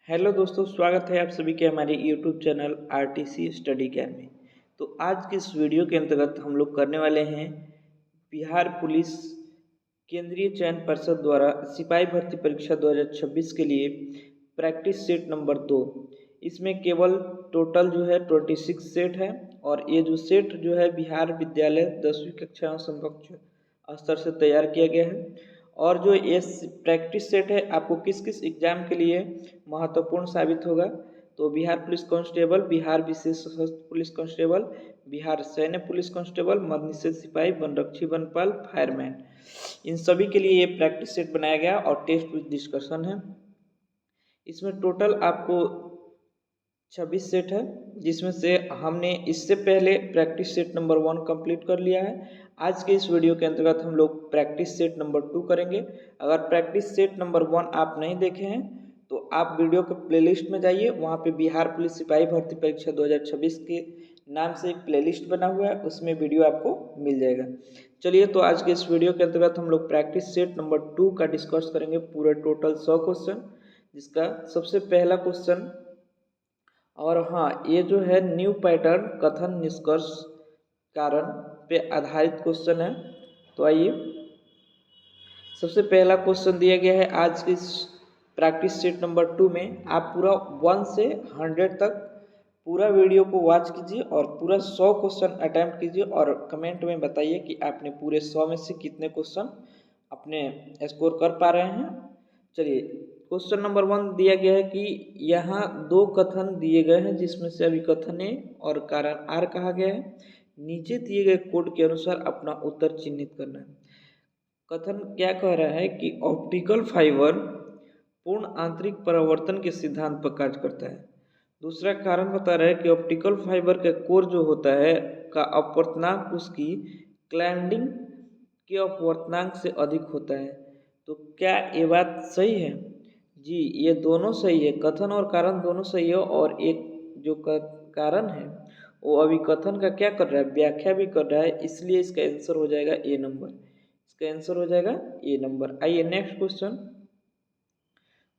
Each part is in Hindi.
हेलो दोस्तों, स्वागत है आप सभी के हमारे यूट्यूब चैनल आरटीसी स्टडी कैर में। तो आज के इस वीडियो के अंतर्गत हम लोग करने वाले हैं बिहार पुलिस केंद्रीय चयन परिषद द्वारा सिपाही भर्ती परीक्षा 2026 के लिए प्रैक्टिस सेट नंबर 2। इसमें केवल टोटल जो है 26 सेट है और ये जो सेट जो है बिहार विद्यालय 10वीं कक्षा एवं समकक्ष स्तर से तैयार किया गया है। और जो ये प्रैक्टिस सेट है आपको किस किस एग्जाम के लिए महत्वपूर्ण साबित होगा, तो बिहार पुलिस कांस्टेबल, बिहार विशेष सशस्त्र पुलिस कांस्टेबल, बिहार सैन्य पुलिस कांस्टेबल, मद्य निषेध सिपाही, वनरक्षी, वनपाल, फायरमैन, इन सभी के लिए ये प्रैक्टिस सेट बनाया गया और टेस्ट विद डिस्कशन है। इसमें टोटल आपको 26 सेट है, जिसमें से हमने इससे पहले प्रैक्टिस सेट नंबर 1 कंप्लीट कर लिया है। आज के इस वीडियो के अंतर्गत हम लोग प्रैक्टिस सेट नंबर 2 करेंगे। अगर प्रैक्टिस सेट नंबर 1 आप नहीं देखे हैं तो आप वीडियो के प्लेलिस्ट में जाइए, वहाँ पे बिहार पुलिस सिपाही भर्ती परीक्षा 2026 के नाम से एक प्लेलिस्ट बना हुआ है, उसमें वीडियो आपको मिल जाएगा। चलिए, तो आज के इस वीडियो के अंतर्गत हम लोग प्रैक्टिस सेट नंबर 2 का डिस्कस करेंगे। पूरे टोटल 100 क्वेश्चन, जिसका सबसे पहला क्वेश्चन, और हाँ, ये जो है न्यू पैटर्न कथन निष्कर्ष कारण पे आधारित क्वेश्चन है। तो आइए, सबसे पहला क्वेश्चन दिया गया है आज की इस प्रैक्टिस सेट नंबर 2 में। आप पूरा 1 से 100 तक पूरा वीडियो को वॉच कीजिए और पूरा 100 क्वेश्चन अटैम्प्ट कीजिए और कमेंट में बताइए कि आपने पूरे 100 में से कितने क्वेश्चन अपने स्कोर कर पा रहे हैं। चलिए, क्वेश्चन नंबर 1 दिया गया है कि यहाँ 2 कथन दिए गए हैं, जिसमें से अभी कथन ए और कारण आर कहा गया है। नीचे दिए गए कोड के अनुसार अपना उत्तर चिन्हित करना है। कथन क्या कह रहा है कि ऑप्टिकल फाइबर पूर्ण आंतरिक परावर्तन के सिद्धांत पर कार्य करता है। दूसरा कारण बता रहा है कि ऑप्टिकल फाइबर का कोर जो होता है का अपवर्तनांक उसकी क्लैंडिंग के अपवर्तनांक से अधिक होता है। तो क्या ये बात सही है? जी, ये दोनों सही है। कथन और कारण दोनों सही है और एक जो कारण है वो अभी कथन का क्या कर रहा है, व्याख्या भी कर रहा है, इसलिए इसका आंसर हो जाएगा ए नंबर। इसका आंसर हो जाएगा ए नंबर। आइए नेक्स्ट क्वेश्चन।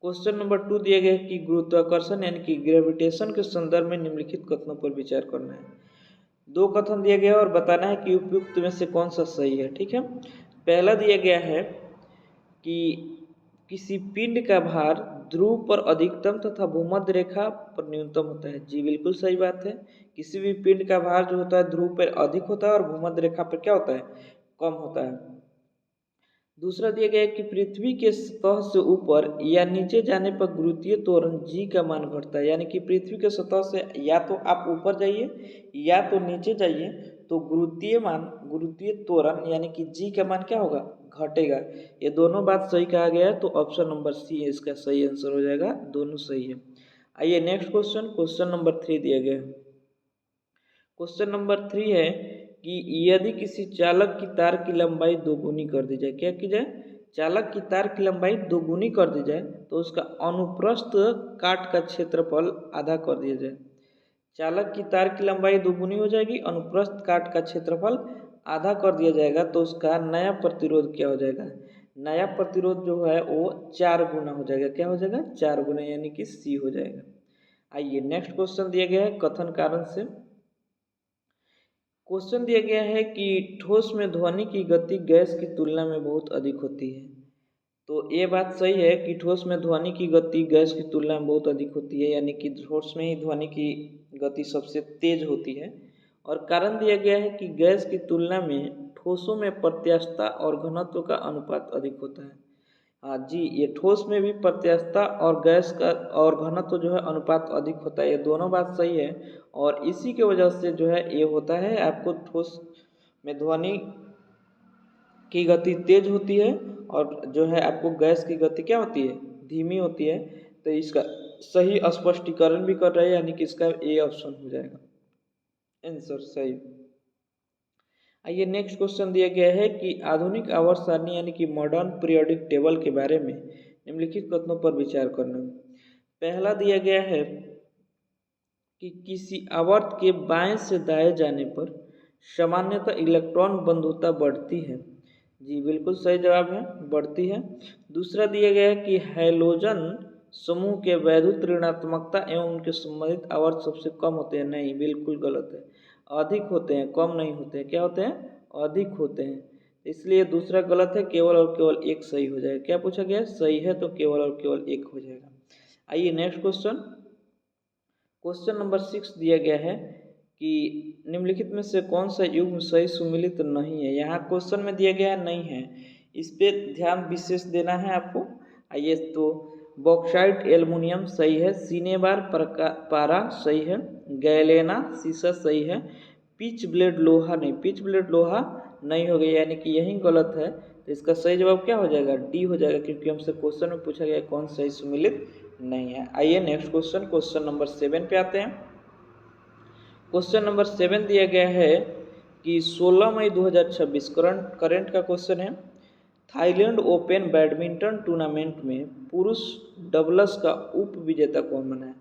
क्वेश्चन नंबर 2 दिया गया है कि गुरुत्वाकर्षण यानी कि ग्रेविटेशन के संदर्भ में निम्नलिखित कथनों पर विचार करना है। 2 कथन दिया गया है और बताना है कि उपयुक्त में से कौन सा सही है। ठीक है, पहला दिया गया है कि किसी पिंड का भार ध्रुव पर अधिकतम तथा भूमध्य रेखा पर न्यूनतम होता है। जी बिल्कुल सही बात है। किसी भी पिंड का भार जो होता है ध्रुव पर अधिक होता है और भूमध्य रेखा पर क्या होता है, कम होता है। दूसरा दिया गया है कि पृथ्वी के सतह से ऊपर या नीचे जाने पर गुरुत्वीय त्वरण जी का मान घटता है। यानी कि पृथ्वी के सतह से या तो आप ऊपर जाइए या तो नीचे जाइए तो गुरुत्वीय त्वरण यानी कि जी का मान क्या होगा, घटेगा। ये दोनों बात सही कहा गया है, तो ऑप्शन नंबर सी है इसका सही आंसर हो जाएगा। दोनों सही है। आइए नेक्स्ट क्वेश्चन, क्वेश्चन नंबर 3 दिया गया है। क्वेश्चन नंबर 3 है कि यदि किसी चालक की तार की लंबाई दोगुनी कर दी जाए, क्या की जाए, चालक की तार की लंबाई दोगुनी कर दी जाए तो उसका अनुप्रस्थ काट का क्षेत्रफल आधा कर दिया जाए। चालक की तार की लंबाई दोगुनी हो जाएगी, अनुप्रस्थ काट का क्षेत्रफल आधा कर दिया जाएगा, तो उसका नया प्रतिरोध क्या हो जाएगा, नया प्रतिरोध जो है वो 4 गुना हो जाएगा। क्या हो जाएगा, 4 गुना, यानी कि सी हो जाएगा। आइए नेक्स्ट क्वेश्चन दिया गया है कथन कारण से। क्वेश्चन दिया गया है कि ठोस में ध्वनि की गति गैस की तुलना में बहुत अधिक होती है। तो ये बात सही है कि ठोस में ध्वनि की गति गैस की तुलना में बहुत अधिक होती है, यानी कि ठोस में ही ध्वनि की गति सबसे तेज होती है। और कारण दिया गया है कि गैस की तुलना में ठोसों में प्रत्यास्थता और घनत्व का अनुपात अधिक होता है। हाँ जी, ये ठोस में भी प्रत्यास्थता और गैस का और घनत्व जो है अनुपात अधिक होता है। ये दोनों बात सही है और इसी के वजह से जो है ये होता है, आपको ठोस में ध्वनि की गति तेज होती है और जो है आपको गैस की गति क्या होती है, धीमी होती है। तो इसका सही स्पष्टीकरण भी कर रहे हैं, यानी कि इसका ए ऑप्शन हो जाएगा आंसर सही। आइए नेक्स्ट क्वेश्चन दिया गया है कि आधुनिक आवर्त सारणी यानी कि मॉडर्न पीरियोडिक टेबल के बारे में निम्नलिखित कथनों पर विचार करना। पहला दिया गया है कि किसी आवर्त के बाएं से दाएं जाने पर सामान्यतः इलेक्ट्रॉन बंधुता बढ़ती है। जी बिल्कुल सही जवाब है, बढ़ती है। दूसरा दिया गया है कि हैलोजन समूह के वैद्युत ऋणात्मकता एवं उनके संबंधित आवर्त सबसे कम होते हैं। नहीं, बिल्कुल गलत है। अधिक होते हैं, कम नहीं होते हैं। क्या होते हैं? अधिक होते हैं। इसलिए दूसरा गलत है, केवल और केवल एक सही हो जाएगा। क्या पूछा गया है? सही है तो केवल और केवल एक हो जाएगा। आइए नेक्स्ट क्वेश्चन। क्वेश्चन नंबर 6 दिया गया है कि निम्नलिखित में से कौन सा युग्म सही सुमेलित नहीं है। यहाँ क्वेश्चन में दिया गया है नहीं है, इस पे ध्यान विशेष देना है आपको। आइए तो बॉक्साइट एल्युमिनियम सही है, सिनेबार पारा सही है, गैलेना सीसा सही है, पिच ब्लेड लोहा नहीं, पिच ब्लेड लोहा नहीं हो गया, यानी कि यही गलत है। तो इसका सही जवाब क्या हो जाएगा? डी हो जाएगा, क्योंकि हमसे क्वेश्चन में पूछा गया कौन सही सुमेलित नहीं है। आइए नेक्स्ट क्वेश्चन, क्वेश्चन नंबर 7 पे आते हैं। क्वेश्चन नंबर 7 दिया गया है कि 16 मई 2026 करंट का क्वेश्चन है। थाईलैंड ओपन बैडमिंटन टूर्नामेंट में पुरुष डबल्स का उप विजेता कौन बना है?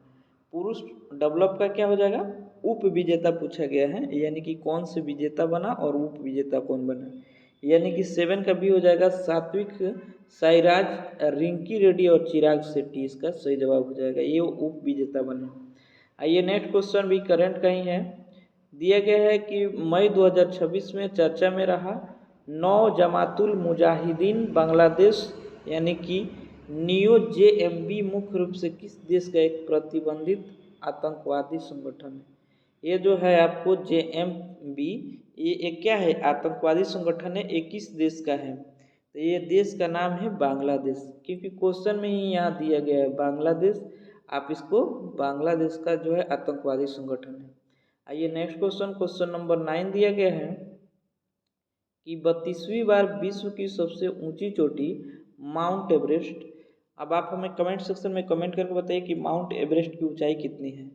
पुरुष डबल्स का क्या हो जाएगा? उप विजेता पूछा गया है, यानी कि कौन से विजेता बना और उप विजेता कौन बना, यानी कि 7 का भी हो जाएगा सात्विक साईराज, रिंकी रेड्डी और चिराग शेट्टी इसका सही जवाब हो जाएगा, ये उप विजेता बने। आइए नेक्स्ट क्वेश्चन भी करंट का ही है। दिया गया है कि मई 2026 में चर्चा में रहा नौ जमातुल मुजाहिदीन बांग्लादेश यानी कि नियो JMB मुख्य रूप से किस देश का एक प्रतिबंधित आतंकवादी संगठन है? ये जो है आपको JMB, ये एक क्या है? आतंकवादी संगठन है। 21 देश का है, तो ये देश का नाम है बांग्लादेश, क्योंकि क्वेश्चन में ही यहाँ दिया गया है बांग्लादेश। आप इसको बांग्लादेश का जो है आतंकवादी संगठन है। आइए नेक्स्ट क्वेश्चन, क्वेश्चन नंबर 9 दिया गया है कि 32वीं बार विश्व की सबसे ऊंची चोटी माउंट एवरेस्ट। अब आप हमें कमेंट सेक्शन में कमेंट करके बताइए कि माउंट एवरेस्ट की ऊंचाई कितनी है।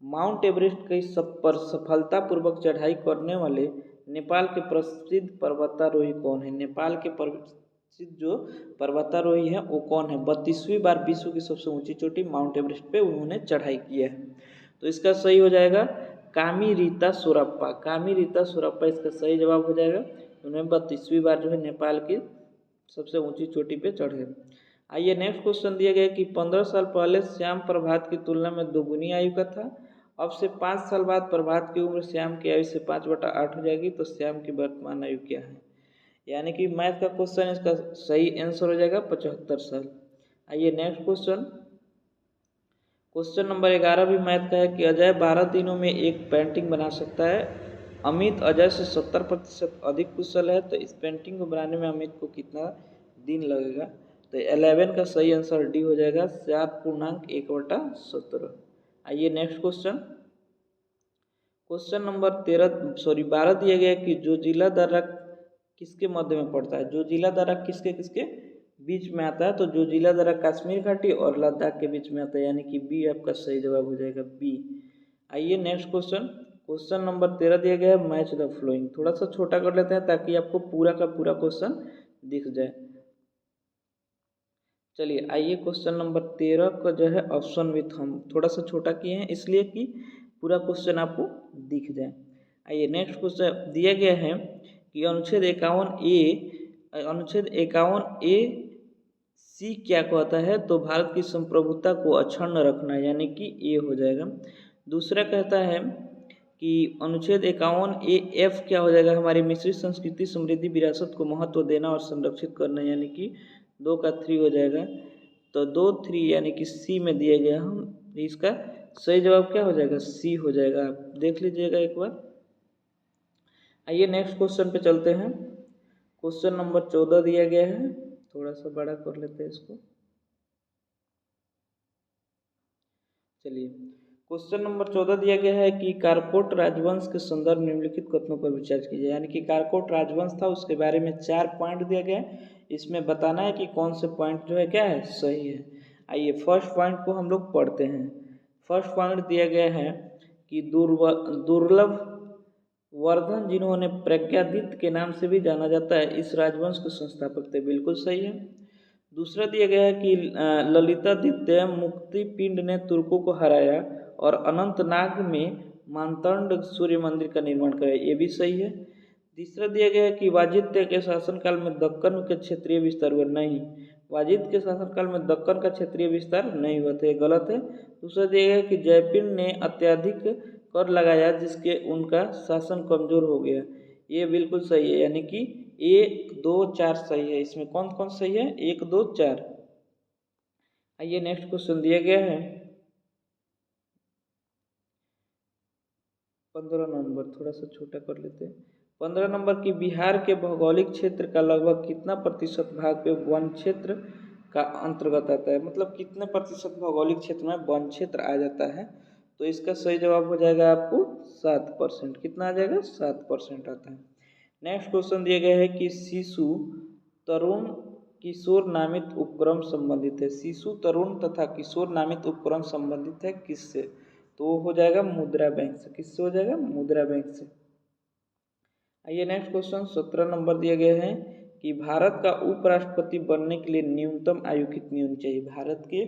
माउंट एवरेस्ट की पर सफलतापूर्वक चढ़ाई करने वाले नेपाल के प्रसिद्ध पर्वतारोही कौन है? नेपाल के प्रसिद्ध जो पर्वतारोही है वो कौन है? 32वीं बार विश्व की सबसे ऊंची चोटी माउंट एवरेस्ट पे उन्होंने चढ़ाई की है। तो इसका सही हो जाएगा कामी रीता सोरप्पा। कामी रीता सोरप्पा इसका सही जवाब हो जाएगा। उन्होंने 32वीं बार जो है नेपाल की सबसे ऊंची चोटी पे चढ़े। आइए नेक्स्ट क्वेश्चन दिया गया कि 15 साल पहले श्याम प्रभात की तुलना में दोगुनी आयु का था। अब से 5 साल बाद प्रभात की उम्र श्याम की आयु से 5/8 हो जाएगी, तो श्याम की वर्तमान आयु क्या है? यानी कि मैथ का क्वेश्चन, इसका सही आंसर हो जाएगा 75 साल। आइए नेक्स्ट क्वेश्चन, क्वेश्चन नंबर 11 भी मैथ का है कि अजय 12 दिनों में एक पेंटिंग बना सकता है। अमित अजय से 70% अधिक कुशल है, तो इस पेंटिंग को बनाने में अमित को कितना दिन लगेगा? तो 11 का सही आंसर डी हो जाएगा 7.1/17। आइए नेक्स्ट क्वेश्चन, क्वेश्चन नंबर 12 दिया गया कि जो जिला दर्रा किसके मध्य में पड़ता है? जो जिला दर्रा किसके किसके बीच में आता है? तो जो जिला दर्रा कश्मीर घाटी और लद्दाख के बीच में आता है, यानी कि बी आपका सही जवाब हो जाएगा, बी। आइए नेक्स्ट क्वेश्चन, क्वेश्चन नंबर 13 दिया गया है मैच द फ्लोइंग। थोड़ा सा छोटा कर लेते हैं ताकि आपको पूरा का पूरा क्वेश्चन दिख जाए। चलिए आइए क्वेश्चन नंबर 13 का जो है ऑप्शन विथ हम थोड़ा सा छोटा किए हैं, इसलिए कि पूरा क्वेश्चन आपको दिख जाए। आइए नेक्स्ट क्वेश्चन दिया गया है कि अनुच्छेद 51A सी क्या कहता है? तो भारत की संप्रभुता को अक्षुण्ण रखना, यानी कि ए हो जाएगा। दूसरा कहता है कि अनुच्छेद 51AF क्या हो जाएगा? हमारी मिश्रित संस्कृति समृद्धि विरासत को महत्व देना और संरक्षित करना, यानी कि 2 का 3 हो जाएगा। तो 2 3 यानी कि सी में दिया गया हम, इसका सही जवाब क्या हो जाएगा? सी हो जाएगा। आप देख लीजिएगा एक बार। आइए नेक्स्ट क्वेश्चन पे चलते हैं। क्वेश्चन नंबर 14 दिया गया है, थोड़ा सा बड़ा कर लेते हैं इसको। चलिए क्वेश्चन नंबर 14 दिया गया है कि कारकोट राजवंश के संदर्भ निम्नलिखित कथनों पर विचार कीजिए। यानी कि कारकोट राजवंश था, उसके बारे में 4 पॉइंट दिया गया है, इसमें बताना है कि कौन से पॉइंट जो है क्या है? सही है। आइए फर्स्ट पॉइंट को हम लोग पढ़ते हैं। फर्स्ट पॉइंट दिया गया है कि दुर्लभ वर्धन, जिन्होंने प्रज्ञादित्य के नाम से भी जाना जाता है, इस राजवंश के संस्थापक थे, बिल्कुल सही है। दूसरा दिया गया है कि ललितादित्य मुक्तिपिंड ने तुर्कों को हराया और अनंतनाग में मानतंड सूर्य मंदिर का निर्माण कराया, ये भी सही है। तीसरा दिया गया है कि वाजित्य के शासनकाल में दक्कन के क्षेत्रीय विस्तार हुआ, नहीं, वाजिद के शासनकाल में दक्कन का क्षेत्रीय विस्तार नहीं हुआ था, ये गलत है। दूसरा दिया गया कि जयपुर ने अत्यधिक कर लगाया जिसके उनका शासन कमजोर हो गया, ये बिल्कुल सही है, यानी कि 1, 2, 4 सही है। इसमें कौन कौन सही है? 1, 2, 4। आइए नेक्स्ट क्वेश्चन दिया गया है 15 नंबर, थोड़ा सा छोटा कर लेते हैं। 15 नंबर की बिहार के भौगोलिक क्षेत्र का लगभग कितना प्रतिशत भाग पे वन क्षेत्र का अंतर्गत आता है, मतलब कितने प्रतिशत भौगोलिक क्षेत्र में वन क्षेत्र आ जाता है? तो इसका सही जवाब हो जाएगा आपको 7%। कितना आ जाएगा? 7% आता है। नेक्स्ट क्वेश्चन दिया गया है कि शिशु तरुण किशोर नामित उपक्रम संबंधित है। शिशु तरुण तथा किशोर नामित उपक्रम संबंधित है किससे? तो वो हो जाएगा मुद्रा बैंक से। किससे हो जाएगा? मुद्रा बैंक से। आइए नेक्स्ट क्वेश्चन 17 नंबर दिया गया है कि भारत का उपराष्ट्रपति बनने के लिए न्यूनतम आयु कितनी होनी चाहिए? भारत के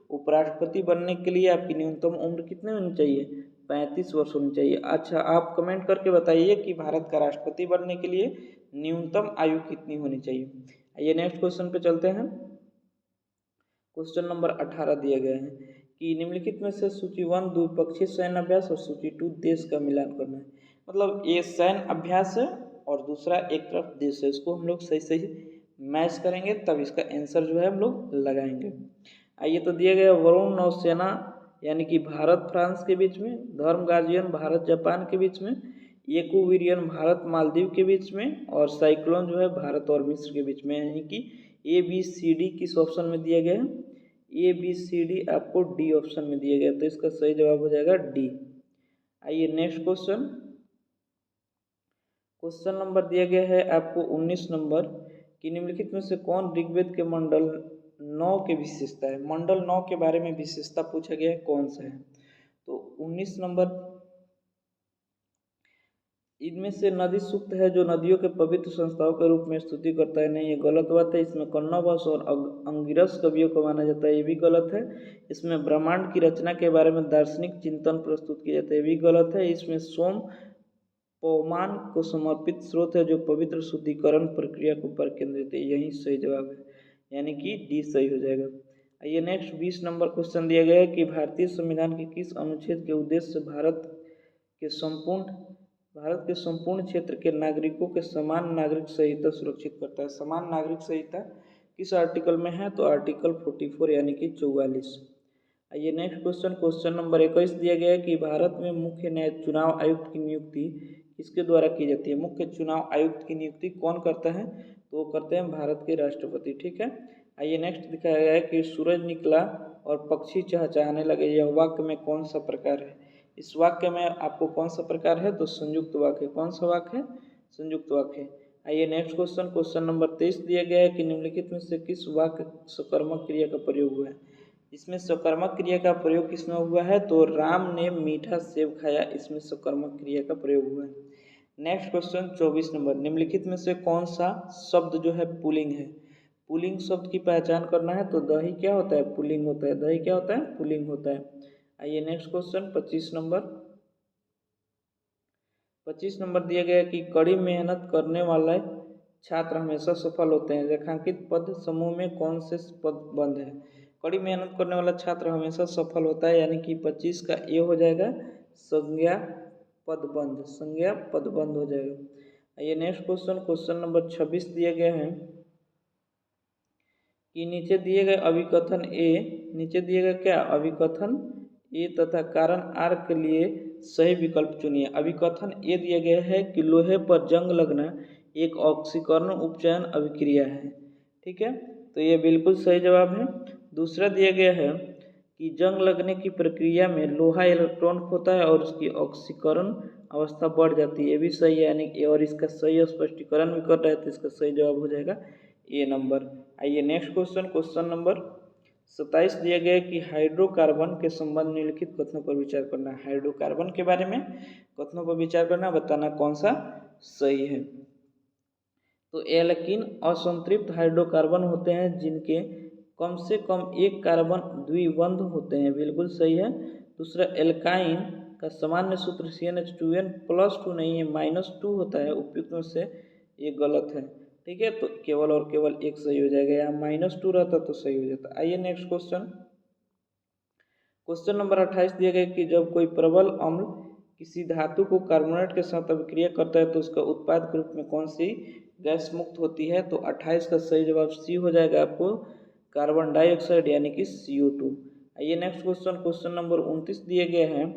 उपराष्ट्रपति बनने के लिए आपकी न्यूनतम उम्र कितनी होनी चाहिए? 35 वर्ष होनी चाहिए। अच्छा, आप कमेंट करके बताइए कि भारत का राष्ट्रपति बनने के लिए न्यूनतम आयु कितनी होनी चाहिए। आइए नेक्स्ट क्वेश्चन पे चलते हैं। क्वेश्चन नंबर 18 दिया गया है कि निम्नलिखित में से सूची 1 द्विपक्षीय सैन्य अभ्यास और सूची 2 देश का मिलान करना है। मतलब ये सैन्य अभ्यास है और दूसरा एक तरफ देश है, इसको हम लोग सही सही मैच करेंगे तब इसका आंसर जो है हम लोग लगाएंगे। आइए तो दिया गया वरुण नौसेना यानी कि भारत फ्रांस के बीच में, धर्म गार्जियन भारत जापान के बीच में, एक्विरियन भारत मालदीव के बीच में, और साइक्लोन जो है भारत और मिस्र के बीच में, यानी कि ABCD किस ऑप्शन में दिया गया है? ABCD आपको डी ऑप्शन में दिया गया, तो इसका सही जवाब हो जाएगा डी। आइए नेक्स्ट क्वेश्चन। क्वेश्चन नंबर दिया गया है आपको 19 नंबर कि निम्नलिखित में से कौन ऋग्वेद के मंडल 9 के विशेषता है? मंडल 9 के बारे में विशेषता पूछा गया है, कौन सा है? तो 19 नंबर, इनमें से नदी सूक्त है जो नदियों के पवित्र संस्थाओं के रूप में स्तुति करता है। नहीं, ये गलत बात है। इसमें कन्नौज और अंगिरस कवियों को माना जाता है, ये भी गलत है। इसमें ब्रह्मांड की रचना के बारे में दार्शनिक चिंतन प्रस्तुत किया जाता है, ये भी गलत है। इसमें सोम पवमान को समर्पित स्रोत है जो पवित्र शुद्धिकरण प्रक्रिया के ऊपर केंद्रित है, यही सही जवाब है, यानी कि डी सही हो जाएगा। आइए नेक्स्ट 20 नंबर क्वेश्चन दिया गया है कि भारतीय संविधान के किस अनुच्छेद के उद्देश्य से भारत के संपूर्ण क्षेत्र के नागरिकों के समान नागरिक संहिता सुरक्षित करता है? समान नागरिक संहिता किस आर्टिकल में है? तो आर्टिकल 44 यानी कि 44। आइए नेक्स्ट क्वेश्चन, क्वेश्चन नंबर 21 दिया गया है कि भारत में मुख्य न्याय चुनाव आयुक्त की नियुक्ति किसके द्वारा की जाती है? मुख्य चुनाव आयुक्त की नियुक्ति कौन करता है? तो वो करते हैं भारत के राष्ट्रपति, ठीक है। आइए नेक्स्ट दिखाया गया है कि सूरज निकला और पक्षी चहचहाने लगे, यह वाक्य में कौन सा प्रकार है? इस वाक्य में आपको कौन सा प्रकार है? तो संयुक्त वाक्य। कौन सा वाक्य है? संयुक्त वाक्य। आइए नेक्स्ट क्वेश्चन, क्वेश्चन नंबर 23 दिया गया है कि निम्नलिखित में से किस वाक्य सकर्मक क्रिया का प्रयोग हुआ है? इसमें सकर्मक क्रिया का प्रयोग किसमें हुआ है? तो राम ने मीठा सेब खाया, इसमें सकर्मक क्रिया का प्रयोग हुआ है। नेक्स्ट क्वेश्चन 24 नंबर, निम्नलिखित में से कौन सा शब्द जो है पुल्लिंग है? पुल्लिंग शब्द की पहचान करना है। तो दही क्या होता है? पुल्लिंग होता है। दही क्या होता है? पुल्लिंग होता है। आइए नेक्स्ट क्वेश्चन 25 नंबर। 25 नंबर दिया गया कि कड़ी मेहनत करने वाले छात्र हमेशा सफल होते हैं, रेखांकित पद समूह में कौन से पद बंद है? कड़ी मेहनत करने वाला छात्र हमेशा सफल होता है, यानी कि 25 का ए हो जाएगा संज्ञा पदबंध, संज्ञा पदबंध हो जाएगा। आइए नेक्स्ट क्वेश्चन, क्वेश्चन नंबर 26 दिया गया है कि नीचे दिए गए अभिकथन ए, नीचे दिए गए क्या अभिकथन ए तथा कारण आर के लिए सही विकल्प चुनिए। अभिकथन ए दिया गया है कि लोहे पर जंग लगना एक ऑक्सीकरण उपचयन अभिक्रिया है, ठीक है, तो ये बिल्कुल सही जवाब है। दूसरा दिया गया है कि जंग लगने की प्रक्रिया में लोहा इलेक्ट्रॉन खोता है और उसकी ऑक्सीकरण अवस्था बढ़ जाती है, ये भी सही है, यानी और इसका सही स्पष्टीकरण भी कर रहा है, तो इसका सही जवाब हो जाएगा ए नंबर। आइए नेक्स्ट क्वेश्चन, क्वेश्चन नंबर 27 दिया गया है कि हाइड्रोकार्बन के संबंध में निम्नलिखित कथनों पर विचार करना। हाइड्रोकार्बन के बारे में कथनों पर विचार करना, बताना कौन सा सही है। तो एल्कीन असंतृप्त हाइड्रोकार्बन होते हैं जिनके कम से कम एक कार्बन द्विबंध होते हैं, बिल्कुल सही है। दूसरा एल्काइन का सामान्य सूत्र CnH2n+2 नहीं है -2 होता है, उपयुक्त में से ये गलत है। ठीक है, तो केवल और केवल एक सही हो जाएगा, यहाँ -2 रहता तो सही हो जाता। आइए नेक्स्ट क्वेश्चन। क्वेश्चन नंबर 28 दिया गया कि जब कोई प्रबल अम्ल किसी धातु को कार्बोनेट के साथ अभिक्रिया करता है तो उसका उत्पाद के रूप में कौन सी गैस मुक्त होती है? तो 28 का सही जवाब सी हो जाएगा आपको, कार्बन डाइऑक्साइड यानी कि CO2। आइए नेक्स्ट क्वेश्चन। क्वेश्चन नंबर 29 दिए गए हैं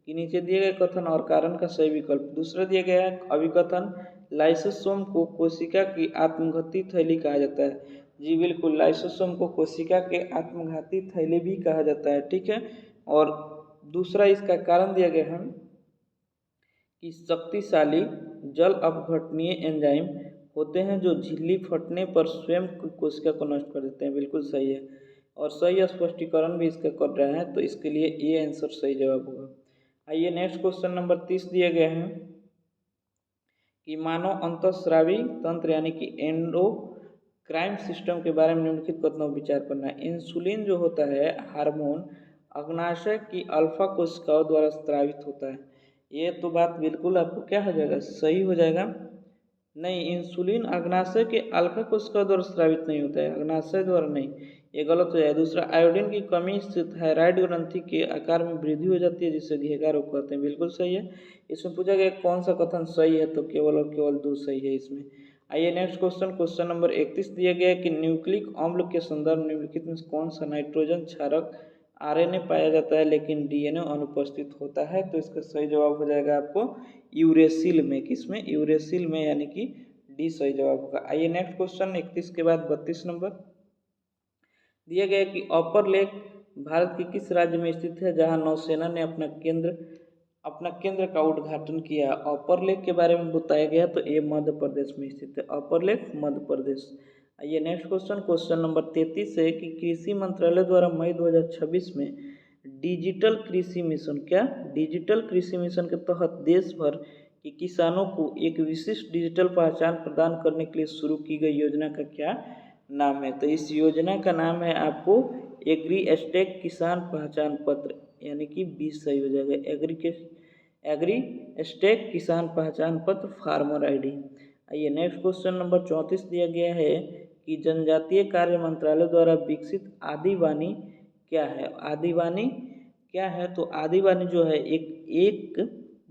कि नीचे दिए गए कथन और कारण का सही विकल्प। दूसरा दिया गया है अभिकथन, लाइसोसोम को कोशिका की आत्मघाती थैली कहा जाता है। जी बिल्कुल, लाइसोसोम को कोशिका के आत्मघाती थैली भी कहा जाता है, ठीक है। और दूसरा इसका कारण दिया गया है कि शक्तिशाली जल अपघटनीय एंजाइम होते हैं जो झिल्ली फटने पर स्वयं कोशिका को नष्ट कर देते हैं। बिल्कुल सही है, और सही स्पष्टीकरण भी इसका कर रहे हैं, तो इसके लिए ये आंसर सही जवाब होगा। आइए नेक्स्ट क्वेश्चन नंबर 30 दिए गए हैं कि मानव अंतःस्रावी तंत्र यानी कि एंडोक्राइन सिस्टम के बारे में निम्नलिखित कथनों पर विचार करना है। इंसुलिन जो होता है हार्मोन अग्नाशय की अल्फा कोशिकाओं द्वारा स्रावित होता है। ये तो बात बिल्कुल आपको क्या हो जाएगा, सही हो जाएगा। नहीं, इंसुलिन अग्नाशय के अल्फा कोशिकाओं द्वारा स्रावित नहीं होता है, अग्नाशय द्वारा नहीं, ये गलत हो जाएगा। दूसरा, आयोडीन की कमी से थायराइड ग्रंथि के आकार में वृद्धि हो जाती है जिससे घेगा रोग कहते हैं। बिल्कुल सही है। इसमें पूछा गया कौन सा कथन सही है, तो केवल और केवल 2 सही है इसमें। आइए नेक्स्ट क्वेश्चन। क्वेश्चन नंबर 31 दिया गया है कि न्यूक्लिक अम्ल के संदर्भ निम्नलिखित में कौन सा नाइट्रोजन क्षारक RNA पाया जाता है लेकिन DNA अनुपस्थित होता है? तो इसका सही जवाब हो जाएगा आपको यूरेसिल में। किसमें? यूरेसिल में, यानी कि डी सही जवाब होगा। आइए नेक्स्ट क्वेश्चन। 31 के बाद 32 नंबर दिया गया कि अपर लेक भारत के किस राज्य में स्थित है जहां नौसेना ने अपना केंद्र का उद्घाटन किया? अपर लेक के बारे में बताया गया, तो ये मध्य प्रदेश में स्थित है, अपर लेक मध्य प्रदेश। आइए नेक्स्ट क्वेश्चन। क्वेश्चन नंबर 33 है कि कृषि मंत्रालय द्वारा मई 2026 में डिजिटल कृषि मिशन, क्या डिजिटल कृषि मिशन के तहत देश भर के किसानों को एक विशिष्ट डिजिटल पहचान प्रदान करने के लिए शुरू की गई योजना का क्या नाम है? तो इस योजना का नाम है आपको एग्रीस्टेक किसान पहचान पत्र, यानी कि 20 सही हो जाएगा, एग्रीस्टेक किसान पहचान पत्र, फार्मर ID। आइए नेक्स्ट क्वेश्चन नंबर 34 दिया गया है कि जनजातीय कार्य मंत्रालय द्वारा विकसित आदिवानी क्या है? आदिवानी क्या है? तो आदिवानी जो है एक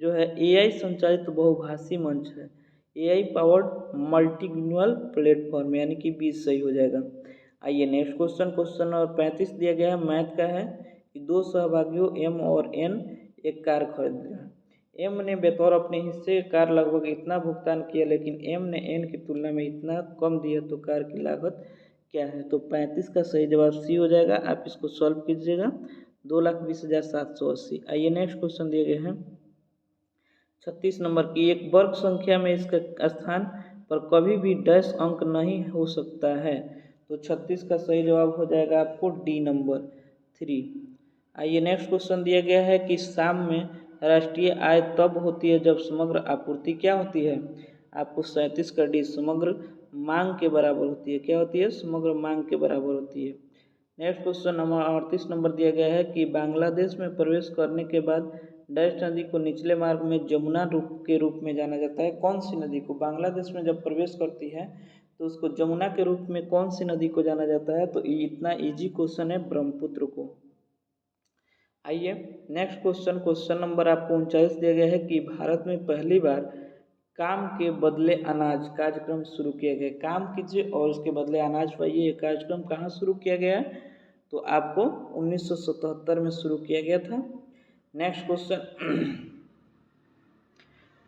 जो है AI संचालित बहुभाषी मंच है, AI पावर्ड मल्टीलिंगुअल प्लेटफॉर्म, यानी कि 20 सही हो जाएगा। आइए नेक्स्ट क्वेश्चन। क्वेश्चन नंबर 35 दिया गया है, मैथ का है कि 2 सहभागियों M और N एक कार खरीद लिया। M ने बतौर अपने हिस्से कार लगभग इतना भुगतान किया लेकिन M ने N की तुलना में इतना कम दिया, तो कार की लागत क्या है? तो 35 का सही जवाब सी हो जाएगा। आप इसको सॉल्व कीजिएगा, 2,20,780। आइए नेक्स्ट क्वेश्चन दिए गए हैं 36 नंबर की, एक वर्ग संख्या में इसका स्थान पर कभी भी डैश अंक नहीं हो सकता है? तो 36 का सही जवाब हो जाएगा आपको डी नंबर 3। आइए नेक्स्ट क्वेश्चन दिया गया है कि शाम में राष्ट्रीय आय तब होती है जब समग्र आपूर्ति क्या होती है? आपको 37 का डी, समग्र मांग के बराबर होती है। क्या होती है? समग्र मांग के बराबर होती है। नेक्स्ट क्वेश्चन नंबर 38 नंबर दिया गया है कि बांग्लादेश में प्रवेश करने के बाद डैश नदी को निचले मार्ग में जमुना के रूप में जाना जाता है। कौन सी नदी को बांग्लादेश में जब प्रवेश करती है तो उसको जमुना के रूप में कौन सी नदी को जाना जाता है? तो इतना इजी क्वेश्चन है, ब्रह्मपुत्र को। आइए नेक्स्ट क्वेश्चन। क्वेश्चन नंबर आपको 39 दिया गया है कि भारत में पहली बार काम के बदले अनाज कार्यक्रम शुरू किया गया। काम कीजिए और उसके बदले अनाज पाइए, ये कार्यक्रम कहाँ शुरू किया गया है? तो आपको 1977 में शुरू किया गया था। Next question.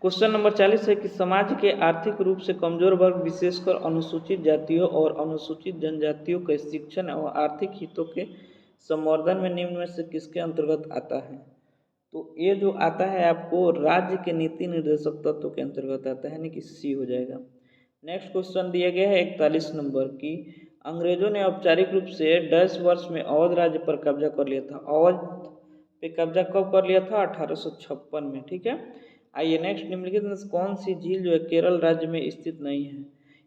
क्वेश्चन नंबर 40 है कि समाज के आर्थिक रूप से कमजोर वर्ग विशेषकर अनुसूचित जातियों और अनुसूचित जनजातियों के शिक्षण और आर्थिक हितों के संवर्धन में निम्न में से किसके अंतर्गत आता है? तो ये जो आता है आपको राज्य के नीति निर्देशक तत्व के अंतर्गत आता है, यानी कि सी हो जाएगा। नेक्स्ट क्वेश्चन दिया गया है 41 नंबर की, अंग्रेजों ने औपचारिक रूप से 10 वर्ष में अवध राज्य पर कब्जा कर लिया था। अवध पे कब्जा कब कर लिया था? 1856 में, ठीक है। आइए नेक्स्ट, निम्नलिखित में कौन सी झील जो है केरल राज्य में स्थित नहीं है?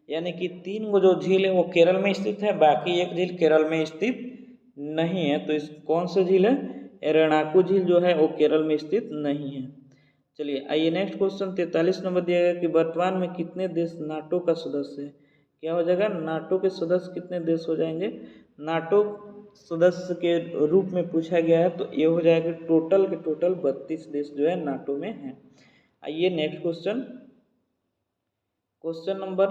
यानी कि 3 गो जो झील है वो केरल में स्थित है, बाकी एक झील केरल में स्थित नहीं है। तो इस कौन सा झील है? एरणाकु झील जो है वो केरल में स्थित नहीं है। चलिए आइए नेक्स्ट क्वेश्चन 43 नंबर दिया गया कि वर्तमान में कितने देश नाटो का सदस्य है? क्या हो जाएगा, नाटो के सदस्य कितने देश हो जाएंगे, नाटो सदस्य के रूप में पूछा गया है तो ये हो जाएगा टोटल के टोटल 32 देश जो है नाटो में हैं। आइए नेक्स्ट क्वेश्चन, क्वेश्चन नंबर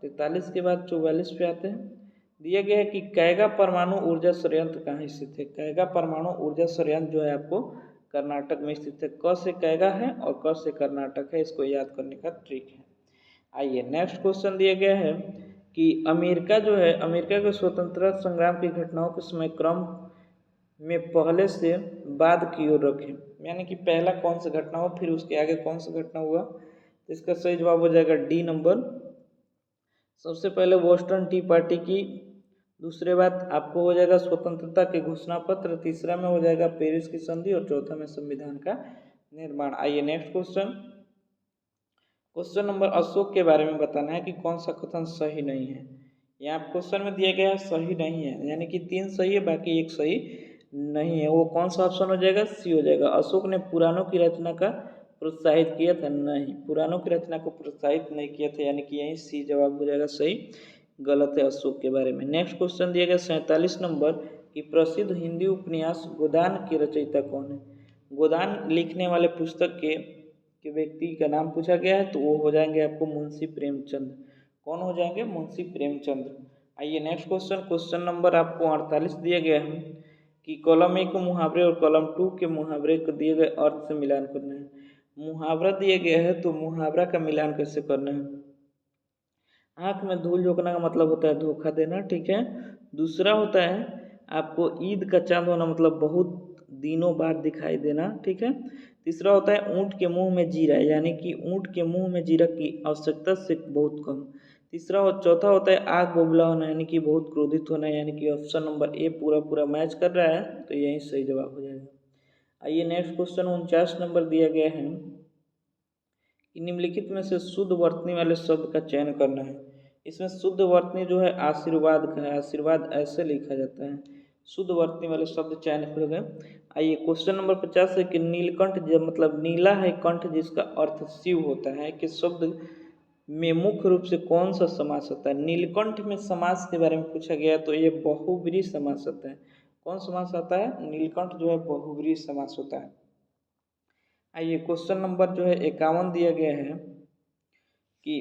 43 के बाद 44 पे आते हैं। दिया गया है कि कैगा परमाणु ऊर्जा संयंत्र कहाँ स्थित है। कैगा परमाणु ऊर्जा संयंत्र जो है आपको कर्नाटक में स्थित है। क से कैगा है और क से कर्नाटक है, इसको याद करने का ट्रिक है। आइए नेक्स्ट क्वेश्चन दिया गया है कि अमेरिका जो है, अमेरिका के स्वतंत्रता संग्राम की घटनाओं के समय क्रम में पहले से बाद की ओर रखें, यानी कि पहला कौन सा घटना हो फिर उसके आगे कौन सा घटना हुआ। तो इसका सही जवाब हो जाएगा डी नंबर। सबसे पहले बोस्टन टी पार्टी की, दूसरे बात आपको हो जाएगा स्वतंत्रता के घोषणा पत्र, तीसरा में हो जाएगा पेरिस की संधि और चौथा में संविधान का निर्माण। आइए next question, question number Ashok के बारे में बताना है कि कौन सा कथन सही नहीं है। यहाँ क्वेश्चन में दिया गया है सही नहीं है, यानी कि 3 सही है बाकी 1 सही नहीं है। वो कौन सा ऑप्शन हो जाएगा, सी हो जाएगा। अशोक ने पुराणों की रचना का प्रोत्साहित किया था, नहीं, पुराणों की रचना को प्रोत्साहित नहीं किया था, यानी कि यही सी जवाब हो जाएगा सही, गलत है अशोक के बारे में। नेक्स्ट क्वेश्चन दिया गया 47 नंबर कि प्रसिद्ध हिंदी उपन्यास गोदान के रचयिता कौन है। गोदान लिखने वाले पुस्तक के व्यक्ति का नाम पूछा गया है तो वो हो जाएंगे आपको मुंशी प्रेमचंद। कौन हो जाएंगे, मुंशी प्रेमचंद। आइए नेक्स्ट क्वेश्चन, क्वेश्चन नंबर आपको 48 दिया गया है कि कॉलम 1 मुहावरे और कॉलम 2 के मुहावरे को दिए गए अर्थ से मिलान करना है। मुहावरा दिया गया है तो मुहावरा का मिलान कैसे करना है। आँख में धूल झोंकना का मतलब होता है धोखा देना, ठीक है। दूसरा होता है आपको ईद का चांद होना, मतलब बहुत दिनों बाद दिखाई देना, ठीक है। तीसरा होता है ऊँट के मुंह में जीरा, यानी कि ऊँट के मुंह में जीरा की आवश्यकता से बहुत कम। चौथा होता है आग बोगला होना, यानी कि बहुत क्रोधित होना, यानी कि ऑप्शन नंबर ए पूरा पूरा मैच कर रहा है तो यही सही जवाब हो जाएगा। आइए नेक्स्ट क्वेश्चन 49 नंबर दिया गया है कि निम्नलिखित में से शुद्ध वर्तनी वाले शब्द का चयन करना है। इसमें शुद्ध वर्तनी जो है आशीर्वाद का है, आशीर्वाद ऐसे लिखा जाता है। शुद्ध वर्तनी वाले शब्द चयन कर गए। आइए क्वेश्चन नंबर 50 है कि नीलकंठ जब मतलब नीला है कंठ जिसका अर्थ शिव होता है कि शब्द में मुख्य रूप से कौन सा समास होता है। नीलकंठ में समास के बारे में पूछा गया तो ये बहुब्रीहि समास होता है। कौन समास आता है, नीलकंठ जो है बहुब्रीहि समास होता है। आइए क्वेश्चन नंबर जो है 51 दिया गया है कि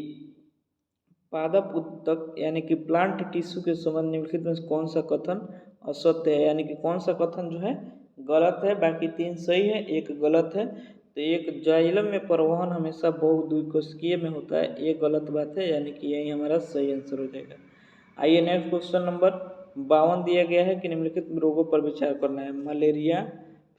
पादप उत्तक यानी कि प्लांट टिश्यू के संबंध निम्नलिखित में कौन सा कथन असत्य है, यानी कि कौन सा कथन जो है गलत है। बाकी 3 सही है, 1 गलत है। तो एक जाइलम में परिवहन हमेशा बहुद्विकोशिकीय में होता है, ये गलत बात है, यानी कि यही हमारा सही आंसर हो जाएगा। आइए नेक्स्ट क्वेश्चन नंबर 52 दिया गया है कि निम्नलिखित रोगों पर विचार करना है। मलेरिया,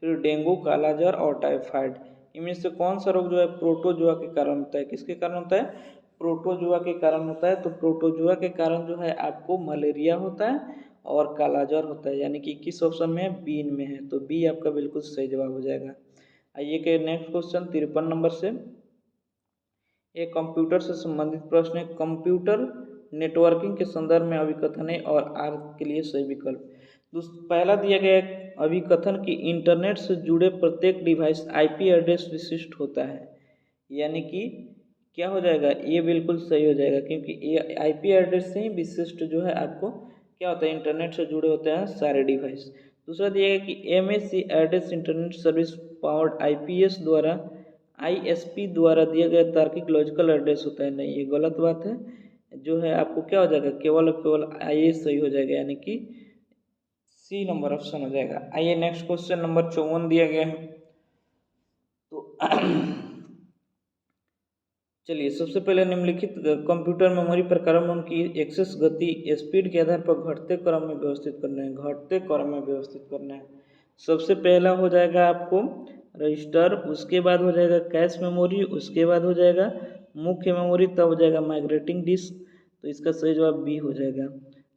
फिर डेंगू, कालाजार और टाइफाइड, इनमें से कौन सा रोग जो है प्रोटोजुआ के कारण होता है। किसके कारण होता है, प्रोटोजुआ के कारण होता है। तो प्रोटोजुआ के कारण जो है आपको मलेरिया होता है और कालाजार होता है, यानी कि किस ऑप्शन में है, बी में है। तो बी आपका बिल्कुल सही जवाब हो जाएगा। आइए के नेक्स्ट क्वेश्चन 53 नंबर से एक कंप्यूटर से संबंधित प्रश्न है। कंप्यूटर नेटवर्किंग के संदर्भ में अभिकथन है और आर के लिए सही विकल्प। पहला दिया गया अभिकथन की इंटरनेट से जुड़े प्रत्येक डिवाइस आईपी एड्रेस विशिष्ट होता है, यानी कि क्या हो जाएगा, ये बिल्कुल सही हो जाएगा क्योंकि ये आईपी एड्रेस से ही विशिष्ट जो है आपको क्या होता है, इंटरनेट से जुड़े होते हैं सारे डिवाइस। दूसरा दिया गया कि MSc address internet service powered IPS द्वारा आईएसपी द्वारा दिया गया तार्किक लॉजिकल एड्रेस होता है, नहीं, ये गलत बात है। जो है आपको क्या हो जाएगा, केवल और केवल आई सही हो जाएगा, यानी कि सी नंबर ऑप्शन हो जाएगा। आइए नेक्स्ट क्वेश्चन नंबर 54 दिया गया है। तो चलिए सबसे पहले निम्नलिखित कंप्यूटर मेमोरी प्रकारों में उनकी एक्सेस गति स्पीड के आधार पर घटते क्रम में व्यवस्थित करना है, घटते क्रम में व्यवस्थित करना है। सबसे पहला हो जाएगा आपको रजिस्टर, उसके बाद हो जाएगा कैश मेमोरी, उसके बाद हो जाएगा मुख्य मेमोरी, तब हो जाएगा माइग्रेटिंग डिस्क। तो इसका सही जवाब बी हो जाएगा।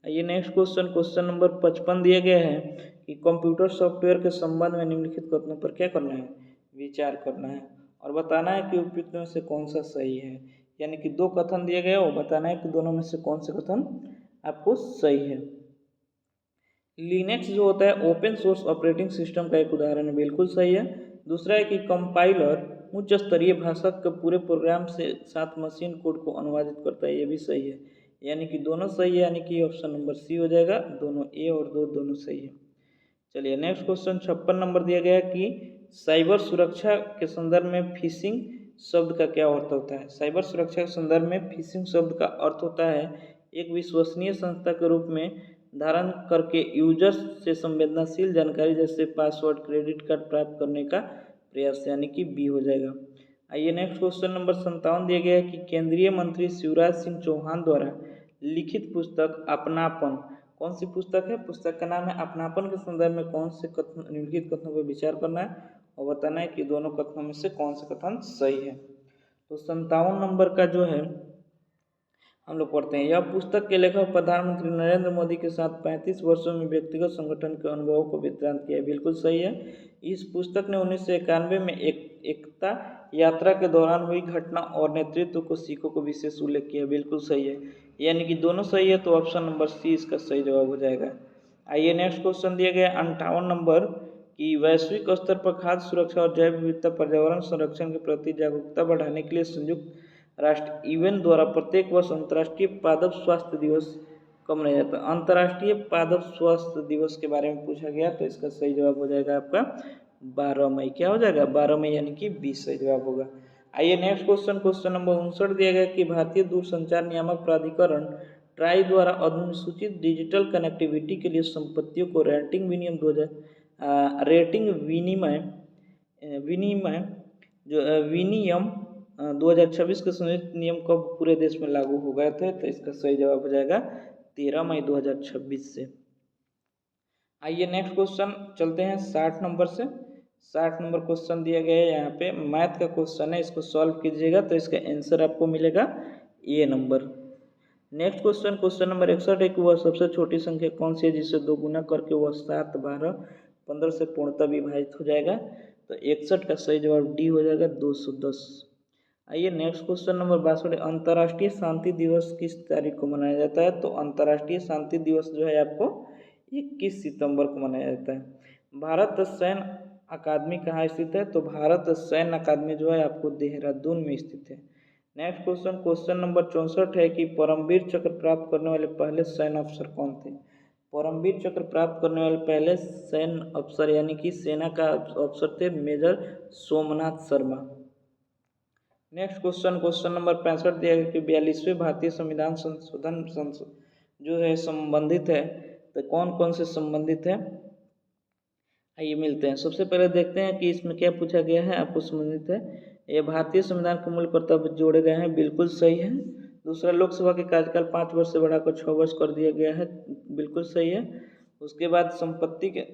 आइए नेक्स्ट क्वेश्चन, क्वेश्चन नंबर 55 दिया गया है कि कंप्यूटर सॉफ्टवेयर के संबंध में निम्नलिखित कथनों पर क्या करना है, विचार करना है और बताना है कि उपयुक्त में से कौन सा सही है। यानी कि 2 कथन दिए गए, वो बताना है कि दोनों में से कौन से कथन आपको सही है। लिनक्स जो होता है ओपन सोर्स ऑपरेटिंग सिस्टम का एक उदाहरण है, बिल्कुल सही है। दूसरा है कि कंपाइलर उच्च स्तरीय भाषा के पूरे प्रोग्राम से साथ मशीन कोड को अनुवादित करता है, ये भी सही है। यानी कि दोनों सही है, यानी कि ऑप्शन नंबर सी हो जाएगा, दोनों ए और दो दोनों सही है। चलिए नेक्स्ट क्वेश्चन 56 नंबर दिया गया है कि साइबर सुरक्षा के संदर्भ में फिशिंग शब्द का क्या अर्थ होता है। साइबर सुरक्षा के संदर्भ में फिशिंग शब्द का अर्थ होता है एक विश्वसनीय संस्था के रूप में धारण करके यूजर्स से संवेदनशील जानकारी जैसे पासवर्ड, क्रेडिट कार्ड प्राप्त करने का प्रयास, यानी कि बी हो जाएगा। आइए नेक्स्ट क्वेश्चन नंबर 57 दिया गया है कि केंद्रीय मंत्री शिवराज सिंह चौहान द्वारा लिखित पुस्तक अपनापन, कौन सी पुस्तक है। पुस्तक का नाम है अपनापन के संदर्भ में कौन से कथन, निम्नलिखित कथनों पर विचार करना है और बताना है कि दोनों कथनों में से कौन सा कथन सही है। तो 57 नंबर का जो है हम लोग पढ़ते हैं, यह पुस्तक के लेखक प्रधानमंत्री नरेंद्र मोदी के साथ 35 वर्षों में व्यक्तिगत संगठन के अनुभवों को विवृत किया है। बिल्कुल सही है। इस पुस्तक ने 1991 में एकता यात्रा के दौरान हुई घटना और नेतृत्व को सीखों को विशेष उल्लेख किया। बिल्कुल सही है, यानी कि दोनों सही है, तो ऑप्शन नंबर सी इसका सही जवाब हो जाएगा। आइए नेक्स्ट क्वेश्चन दिया गया 58 नंबर कि वैश्विक स्तर पर खाद्य सुरक्षा और जैव विविधता पर्यावरण संरक्षण के प्रति जागरूकता बढ़ाने के लिए संयुक्त राष्ट्र यूएन द्वारा प्रत्येक वर्ष अंतर्राष्ट्रीय पादप स्वास्थ्य दिवस कब मनाया जाता है। अंतर्राष्ट्रीय पादप स्वास्थ्य दिवस के बारे में पूछा गया, तो इसका सही जवाब हो जाएगा आपका 12 मई। क्या हो जाएगा 12 मई, यानी कि 20 सही जवाब होगा। आइए नेक्स्ट क्वेश्चन, क्वेश्चन नंबर 59 दिया गया कि भारतीय दूरसंचार नियामक प्राधिकरण ट्राई द्वारा अनुसूचित डिजिटल कनेक्टिविटी के लिए संपत्तियों को रेटिंग विनिमय जो विनियम 2026 के संयुक्त नियम कब पूरे देश में लागू हो गए थे। तो इसका सही जवाब हो जाएगा 13 मई 2026 से। आइए नेक्स्ट क्वेश्चन चलते हैं 60 नंबर से। 60 नंबर क्वेश्चन दिया गया है, यहाँ पे मैथ का क्वेश्चन है, इसको सॉल्व कीजिएगा तो इसका आंसर आपको मिलेगा A number. Next question, question number 61 है कि वह सबसे छोटी संख्या कौन सी है जिसे 2 गुना करके वह 7, 12, 15 से पूर्णतः विभाजित हो जाएगा। तो 61 का सही जवाब डी हो जाएगा 210। आइए नेक्स्ट क्वेश्चन नंबर 62, अंतर्राष्ट्रीय शांति दिवस किस तारीख को मनाया जाता है। तो अंतर्राष्ट्रीय शांति दिवस जो है आपको 21 सितंबर को मनाया जाता है। भारत सैन्य अकादमी कहाँ स्थित है। तो भारत सैन्य अकादमी जो है आपको देहरादून में स्थित है। नेक्स्ट क्वेश्चन, क्वेश्चन नंबर 64 है कि परमवीर चक्र प्राप्त करने वाले पहले सैन्य अफसर कौन थे। परमवीर चक्र प्राप्त करने वाले पहले सैन्य अफसर यानी कि सेना का अफसर थे major Somnath Sharma. Next question, question number 65 दिया गया कि 42वें भारतीय संविधान संशोधन जो है संबंधित है, तो कौन कौन से संबंधित है। आइए मिलते हैं। सबसे पहले देखते हैं कि इसमें क्या पूछा गया है, आपको संबंधित है। ये भारतीय संविधान के मूल कर्तव्य जोड़े गए हैं, बिल्कुल सही है। दूसरा, लोकसभा के कार्यकाल 5 वर्ष से बढ़ाकर 6 वर्ष कर दिया गया है, बिल्कुल सही है। उसके बाद संपत्ति के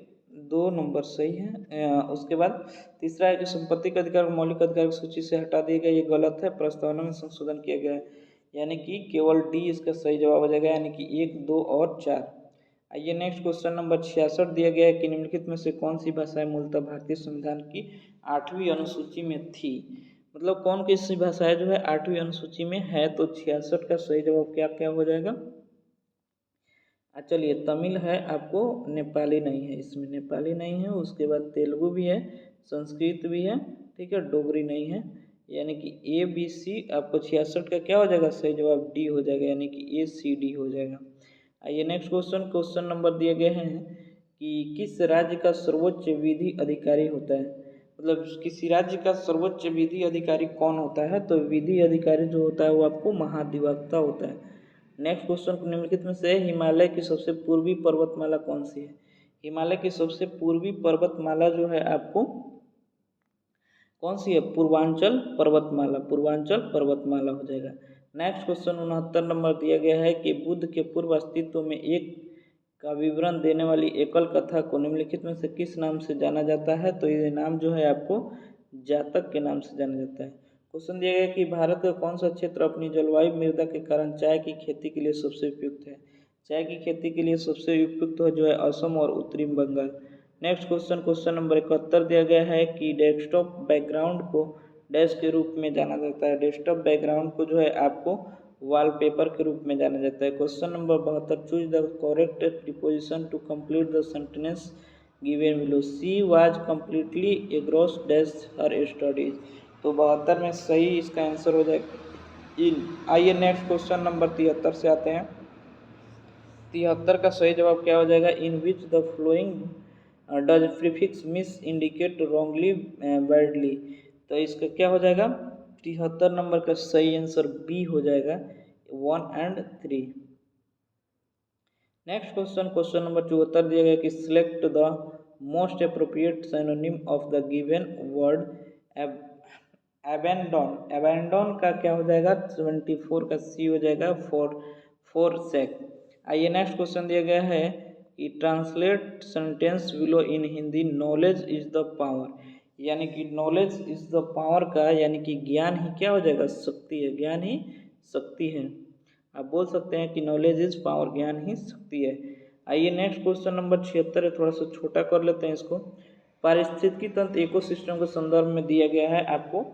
2 नंबर सही है। उसके बाद तीसरा है कि संपत्ति के अधिकार मौलिक अधिकार की सूची से हटा दिए गए, ये गलत है, प्रस्तावना में संशोधन किया गया है, यानी कि केवल डी इसका सही जवाब हो जाएगा, यानी कि 1, 2 और 4। आइए नेक्स्ट क्वेश्चन नंबर 66 दिया गया है कि निम्नलिखित में से कौन सी भाषाएं मूलतः भारतीय संविधान की 8वीं अनुसूची में थी। मतलब कौन सी भाषाएं जो है 8वीं अनुसूची में है। तो 66 का सही जवाब क्या क्या हो जाएगा। चलिए तमिल है, आपको नेपाली नहीं है, इसमें नेपाली नहीं है। उसके बाद तेलुगु भी है, संस्कृत भी है, ठीक है, डोगरी नहीं है, यानी कि ए बी सी आपको 66 का क्या हो जाएगा सही जवाब डी हो जाएगा, यानी कि ए सी डी हो जाएगा। आइए नेक्स्ट क्वेश्चन, क्वेश्चन नंबर दिए गए हैं कि किस राज्य का सर्वोच्च विधि अधिकारी होता है। मतलब किसी राज्य का सर्वोच्च विधि अधिकारी कौन होता है। तो विधि अधिकारी जो होता है वो आपको महाधिवक्ता होता है। नेक्स्ट क्वेश्चन, निम्नलिखित में से हिमालय की सबसे पूर्वी पर्वतमाला कौन सी है। हिमालय की सबसे पूर्वी पर्वतमाला जो है आपको कौन सी है, पूर्वांचल पर्वतमाला, पूर्वांचल पर्वतमाला हो जाएगा। नेक्स्ट क्वेश्चन 69 नंबर दिया गया है कि बुद्ध के पूर्व अस्तित्व में एक का विवरण देने वाली एकल कथा को निम्नलिखित में से किस नाम से जाना जाता है। तो ये नाम जो है आपको जातक के नाम से जाना जाता है। क्वेश्चन दिया गया कि भारत का कौन सा क्षेत्र अपनी जलवायु मृदा के कारण चाय की खेती के लिए सबसे उपयुक्त है। चाय की खेती के लिए सबसे उपयुक्त जो है असम और उत्तरी Bengal. Next question, question number 71 दिया गया है कि डेस्कटॉप बैकग्राउंड को डैश के रूप में जाना जाता है। डेस्कटॉप बैकग्राउंड को जो है आपको वॉलपेपर के रूप में जाना जाता है। Question number 72, choose the correct preposition to complete the sentence given below. She was completely engross dash her studies. तो 72 में सही इसका आंसर हो जाएगा आइए नेक्स्ट क्वेश्चन नंबर 73 से आते हैं। 73 का सही जवाब क्या हो जाएगा? In which the following does prefix mis indicate wrongly badly. तो इसका क्या हो जाएगा? 73 नंबर का सही आंसर बी हो जाएगा, 1 and 3। Next question, question number 74 दिया गया कि select the most appropriate synonym of the given word abandon. Abandon का क्या हो जाएगा? 74 का सी हो जाएगा, फॉर सेक। आइए नेक्स्ट क्वेश्चन दिया गया है कि translate sentence below in Hindi, knowledge is the power. यानी कि नॉलेज इज द पावर का यानी कि ज्ञान ही क्या हो जाएगा? शक्ति है, ज्ञान ही शक्ति है। आप बोल सकते हैं कि नॉलेज इज पावर, ज्ञान ही शक्ति है। आइए नेक्स्ट क्वेश्चन नंबर 76 है, थोड़ा सा छोटा कर लेते हैं इसको। पारिस्थितिकी तंत्र इकोसिस्टम के संदर्भ में दिया गया है आपको।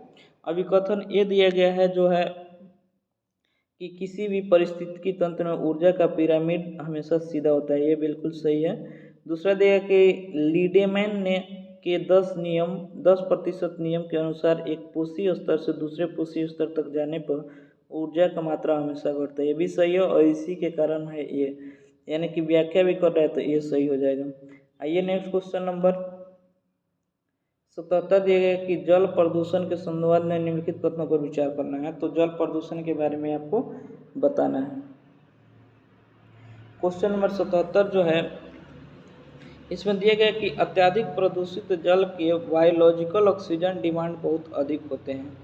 अभी कथन ये दिया गया है जो है कि किसी भी परिस्थितिकी तंत्र में ऊर्जा का पिरामिड हमेशा सीधा होता है, ये बिल्कुल सही है। दूसरा दिया कि लीडेमैन ने के 10% नियम के अनुसार एक पोषी स्तर से दूसरे पोषी स्तर तक जाने पर ऊर्जा का मात्रा हमेशा घटता है, ये भी सही है और इसी के कारण है ये, यानी कि व्याख्या भी कर रहा है तो ये सही हो जाएगा। आइए नेक्स्ट क्वेश्चन नंबर 77 दिया गया कि जल प्रदूषण के संदर्भ में निम्नलिखित कथनों पर विचार करना है। तो जल प्रदूषण के बारे में आपको बताना है। क्वेश्चन नंबर 77 जो है इसमें दिया गया कि अत्यधिक प्रदूषित जल के बायोलॉजिकल ऑक्सीजन डिमांड बहुत अधिक होते हैं,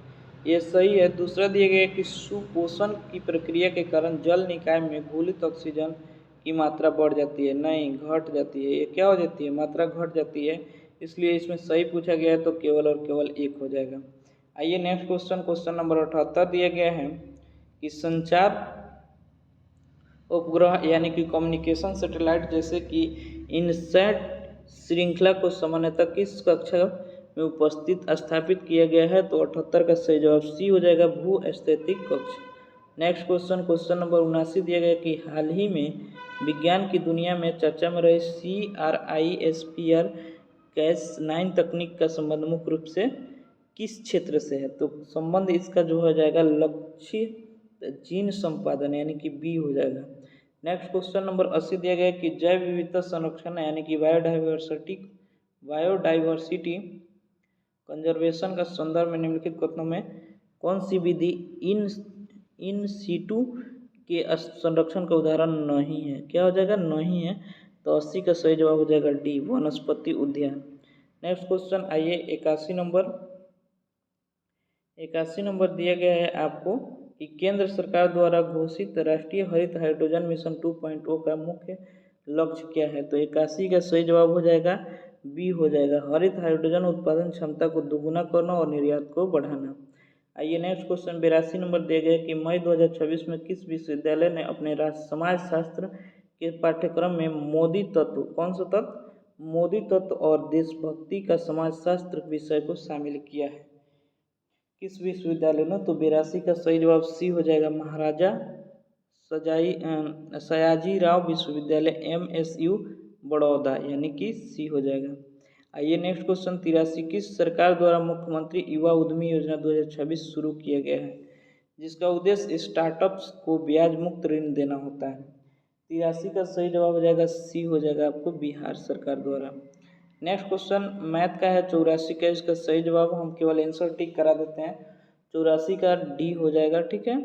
ये सही है। दूसरा दिया गया कि सुपोषण की प्रक्रिया के कारण जल निकाय में घुलित ऑक्सीजन की मात्रा बढ़ जाती है, नहीं घट जाती है, ये क्या हो जाती है? मात्रा घट जाती है, इसलिए इसमें सही पूछा गया है तो केवल और केवल एक हो जाएगा। आइए नेक्स्ट क्वेश्चन, क्वेश्चन नंबर 78 दिया गया है कि संचार उपग्रह यानी कि कम्युनिकेशन सैटेलाइट जैसे कि इनसैट श्रृंखला को सामान्यतः किस कक्षा में उपस्थित स्थापित किया गया है? तो 78 का सही जवाब सी हो जाएगा, भू स्थैतिक कक्ष। नेक्स्ट क्वेश्चन, क्वेश्चन नंबर 79 दिया गया कि हाल ही में विज्ञान की दुनिया में चर्चा में रही CRISPR Cas9 तकनीक का संबंध मुख्य रूप से किस क्षेत्र से है? तो संबंध इसका जो हो जाएगा लक्ष्य जीन संपादन यानी कि बी हो जाएगा। नेक्स्ट क्वेश्चन नंबर 80 दिया गया कि जैव विविधता संरक्षण यानी कि बायोडाइवर्सिटी कंजर्वेशन का संदर्भ में निम्नलिखित कथनों में कौन सी विधि इन सीटू के संरक्षण का उदाहरण नहीं है? क्या हो जाएगा? नहीं है, तो 80 का सही जवाब हो जाएगा डी, वनस्पति उद्यान। नेक्स्ट क्वेश्चन आइए 81 नंबर दिया गया है आपको कि केंद्र सरकार द्वारा घोषित राष्ट्रीय हरित हाइड्रोजन मिशन 2.0 का मुख्य लक्ष्य क्या है? तो 81 का सही जवाब हो जाएगा बी हो जाएगा, हरित हाइड्रोजन उत्पादन क्षमता को दोगुना करना और निर्यात को बढ़ाना। आइए नेक्स्ट क्वेश्चन 82 नंबर दिया गया कि मई 2026 में किस विश्वविद्यालय ने अपने समाज शास्त्र के पाठ्यक्रम में मोदी तत्व, कौन सा तत्व? मोदी तत्व और देशभक्ति का समाजशास्त्र विषय को शामिल किया है? किस विश्वविद्यालय में? तो 82 का सही जवाब सी हो जाएगा, महाराजा सयाजीराव विश्वविद्यालय MSU बड़ौदा, यानी कि सी हो जाएगा। आइए नेक्स्ट क्वेश्चन 83 किस सरकार द्वारा मुख्यमंत्री युवा उद्यमी योजना 2026 शुरू किया गया है, जिसका उद्देश्य स्टार्टअप्स को ब्याज मुक्त ऋण देना होता है? 83 का सही जवाब हो जाएगा सी हो जाएगा आपको, बिहार सरकार द्वारा। नेक्स्ट क्वेश्चन मैथ का है 84 का, इसका सही जवाब हम केवल आंसर टिक करा देते हैं, 84 का डी हो जाएगा, ठीक है।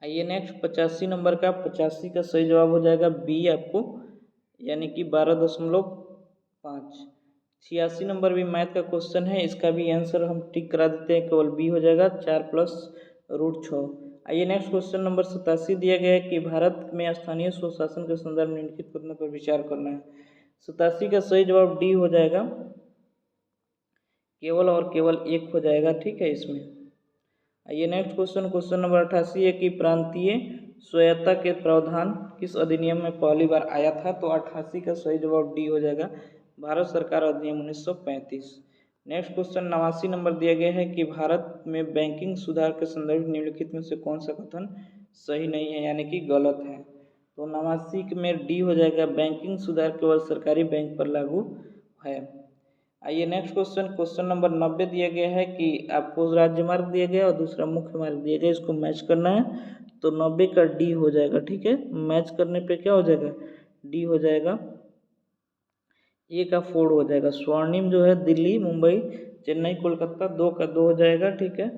आइए नेक्स्ट 85 नंबर का, 85 का सही जवाब हो जाएगा बी आपको, यानी कि 12.5। 86 नंबर भी मैथ का क्वेश्चन है, इसका भी आंसर हम टिक करा देते हैं, केवल बी हो जाएगा, 4 + √6। आइए नेक्स्ट क्वेश्चन नंबर 87 दिया गया है कि भारत में स्थानीय स्वशासन के संदर्भ में निम्नलिखित कथनों पर विचार करना है। 87 का सही जवाब डी हो जाएगा, केवल और केवल एक हो जाएगा, ठीक है इसमें। आइए नेक्स्ट क्वेश्चन, क्वेश्चन नंबर 88 है कि प्रांतीय स्वायत्तता के प्रावधान किस अधिनियम में पहली बार आया था? तो 88 का सही जवाब डी हो जाएगा, भारत सरकार अधिनियम 1935। नेक्स्ट क्वेश्चन 89 नंबर दिया गया है कि भारत में बैंकिंग सुधार के संदर्भ निम्नलिखित में से कौन सा कथन सही नहीं है, यानी कि गलत है? तो 89 में डी हो जाएगा, बैंकिंग सुधार केवल सरकारी बैंक पर लागू है। आइए नेक्स्ट क्वेश्चन, क्वेश्चन नंबर 90 दिया गया है कि आपको राज्य मार्ग दिया गया और दूसरा मुख्य मार्ग दिया गया, इसको मैच करना है। तो 90 का डी हो जाएगा, ठीक है। मैच करने पे क्या हो जाएगा, डी हो जाएगा। ए का 4 हो जाएगा। स्वर्णिम जो है दिल्ली, मुंबई, चेन्नई, कोलकाता, 2 का 2 हो जाएगा, ठीक है।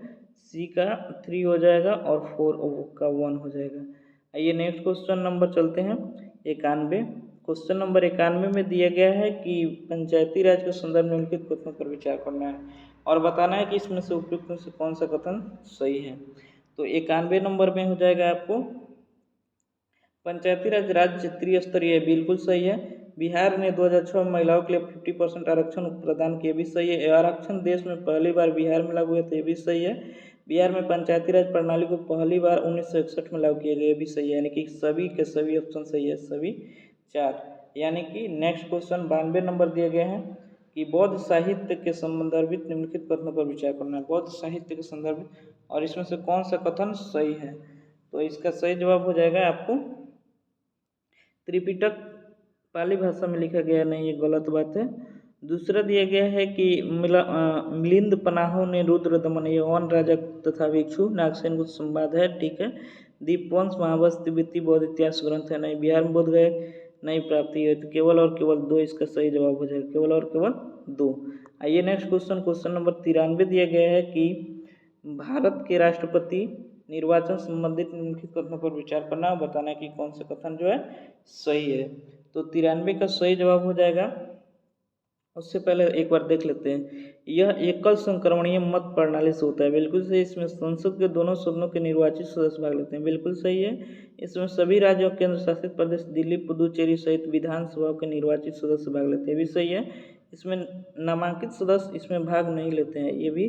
सी का 3 हो जाएगा और 4 का 1 हो जाएगा। आइए नेक्स्ट क्वेश्चन नंबर चलते हैं 91। क्वेश्चन नंबर 91 में दिया गया है कि पंचायती राज के संदर्भ में निम्नलिखित कथनों पर विचार करना है और बताना है कि इसमें से उपयुक्त में से कौन सा कथन सही है। तो 91 नंबर में हो जाएगा आपको पंचायती राज राज्य त्रिस्तरीय, बिल्कुल सही है। बिहार ने 2006 में महिलाओं के लिए 50% आरक्षण प्रदान किया, भी सही है। आरक्षण देश में पहली बार बिहार में लागू हुआ था, ये भी सही है। बिहार में पंचायती राज प्रणाली को पहली बार 1961 में लागू किया गया, भी सही है। यानी कि सभी के सभी ऑप्शन सही है, सभी 4। यानी कि नेक्स्ट क्वेश्चन 92 नंबर दिया गया है कि बौद्ध साहित्य के संदर्भित निम्नलिखित कथनों पर विचार करना है। बौद्ध साहित्य के संदर्भित और इसमें से कौन सा कथन सही है। तो इसका सही जवाब हो जाएगा आपको त्रिपिटक पाली भाषा में लिखा गया, नहीं, ये गलत बात है। दूसरा दिया गया है कि मिलिंद पनाहो ने रुद्र दमन, ये वन राजा तथा भिक्षु नागसेन कुछ संवाद है, ठीक है। दीपवंश महावंश तिब्बती बौद्ध इतिहास ग्रंथ है, नहीं। बिहार में बोध गए, नहीं प्राप्ति है। तो केवल और केवल 2 इसका सही जवाब हो जाएगा, केवल और केवल 2। आइए नेक्स्ट क्वेश्चन, क्वेश्चन नंबर 93 दिया गया है कि भारत के राष्ट्रपति निर्वाचन संबंधित निम्नलिखित कथनों पर विचार करना और बताना है कि कौन सा कथन जो है सही है। तो 93 का सही जवाब हो जाएगा। उससे पहले एक बार देख लेते हैं, यह एकल संक्रमणीय मत प्रणाली से होता है, बिल्कुल सही। इसमें संसद के दोनों सदनों के निर्वाचित सदस्य भाग लेते हैं, बिल्कुल सही है। इसमें सभी राज्यों और केंद्र शासित प्रदेश दिल्ली, पुदुचेरी सहित विधानसभा के निर्वाचित सदस्य भाग लेते हैं, भी सही है। इसमें नामांकित सदस्य इसमें भाग नहीं लेते हैं, ये भी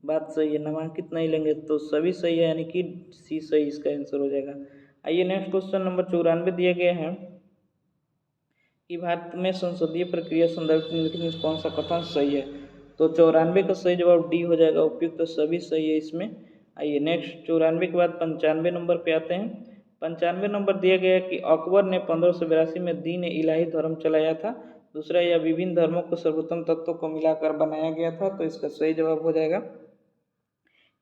बात सही है, नामांकित नहीं लेंगे, तो सभी सही है, यानी कि सी सही इसका आंसर हो जाएगा। आइए नेक्स्ट क्वेश्चन नंबर 94 दिया गया है कि भारत में संसदीय प्रक्रिया संदर्भित निम्नलिखित में कौन सा कथन सही है। तो 94 का सही जवाब डी हो जाएगा, उपयुक्त तो सभी सही है इसमें। आइए नेक्स्ट 94 के बाद 95 नंबर पे आते हैं। 95 नंबर दिया गया है कि अकबर ने 1582 में दीन इलाही धर्म चलाया था। दूसरा, यह विभिन्न धर्मों को सर्वोत्तम तत्वों को मिलाकर बनाया गया था, तो इसका सही जवाब हो जाएगा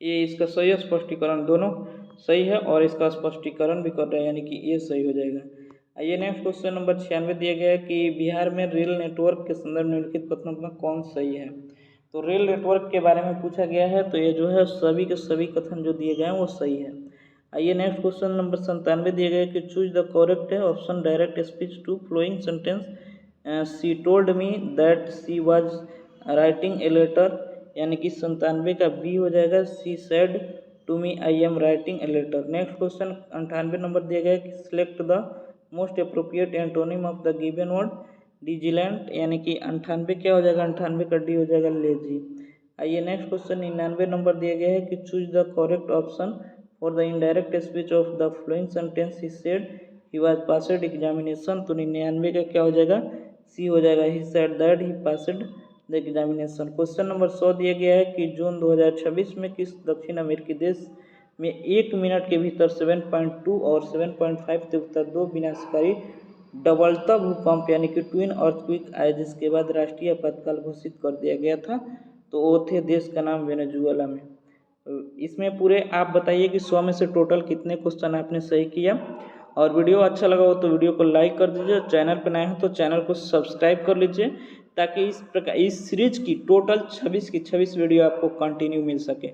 ये। इसका सही स्पष्टीकरण दोनों सही है और इसका स्पष्टीकरण भी कर रहा है, यानी कि ये सही हो जाएगा। आइए नेक्स्ट क्वेश्चन नंबर 96 दिया गया है कि बिहार में रेल नेटवर्क के संदर्भ में निम्नलिखित कथनों में कौन सही है। तो रेल नेटवर्क के बारे में पूछा गया है, तो ये जो है सभी के सभी कथन जो दिए गए हैं वो सही है। आइए नेक्स्ट क्वेश्चन नंबर 97 दिया गया है कि चूज द करेक्ट है option direct speech to following sentence she told me that she was writing a letter, यानी कि 97 का बी हो जाएगा, she said to me I am writing a letter. Next question 98 number दिया गया है कि select the most appropriate antonym of the given word diligent, यानी कि 98 क्या हो जाएगा, 98 का डी हो जाएगा लेजी। आइए नेक्स्ट क्वेश्चन 99 नंबर दिया गया है कि choose the correct option for the indirect speech of the flowing sentence he said he was passed examination. तो 99 का क्या हो जाएगा, सी हो जाएगा, he said that he passed the examination. Question number 100 दिया गया है कि जून 2026 में किस दक्षिण अमेरिकी देश में 1 मिनट के भीतर 7.2 और 7.5 तीव्रता 2 विनाशकारी डबलता भूकंप यानी कि ट्विन अर्थक्वेक आए, जिसके बाद राष्ट्रीय आपातकाल घोषित कर दिया गया था। तो वो थे देश का नाम वेनेजुएला में। इसमें पूरे आप बताइए कि 100 में से टोटल कितने क्वेश्चन आपने सही किया। और वीडियो अच्छा लगा हो तो वीडियो को लाइक कर दीजिए, चैनल पर नए हो तो चैनल को सब्सक्राइब कर लीजिए, ताकि इस प्रकार इस सीरीज की टोटल 26 की 26 वीडियो आपको कंटिन्यू मिल सके।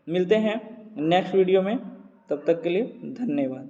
मिलते हैं नेक्स्ट वीडियो में, तब तक के लिए धन्यवाद।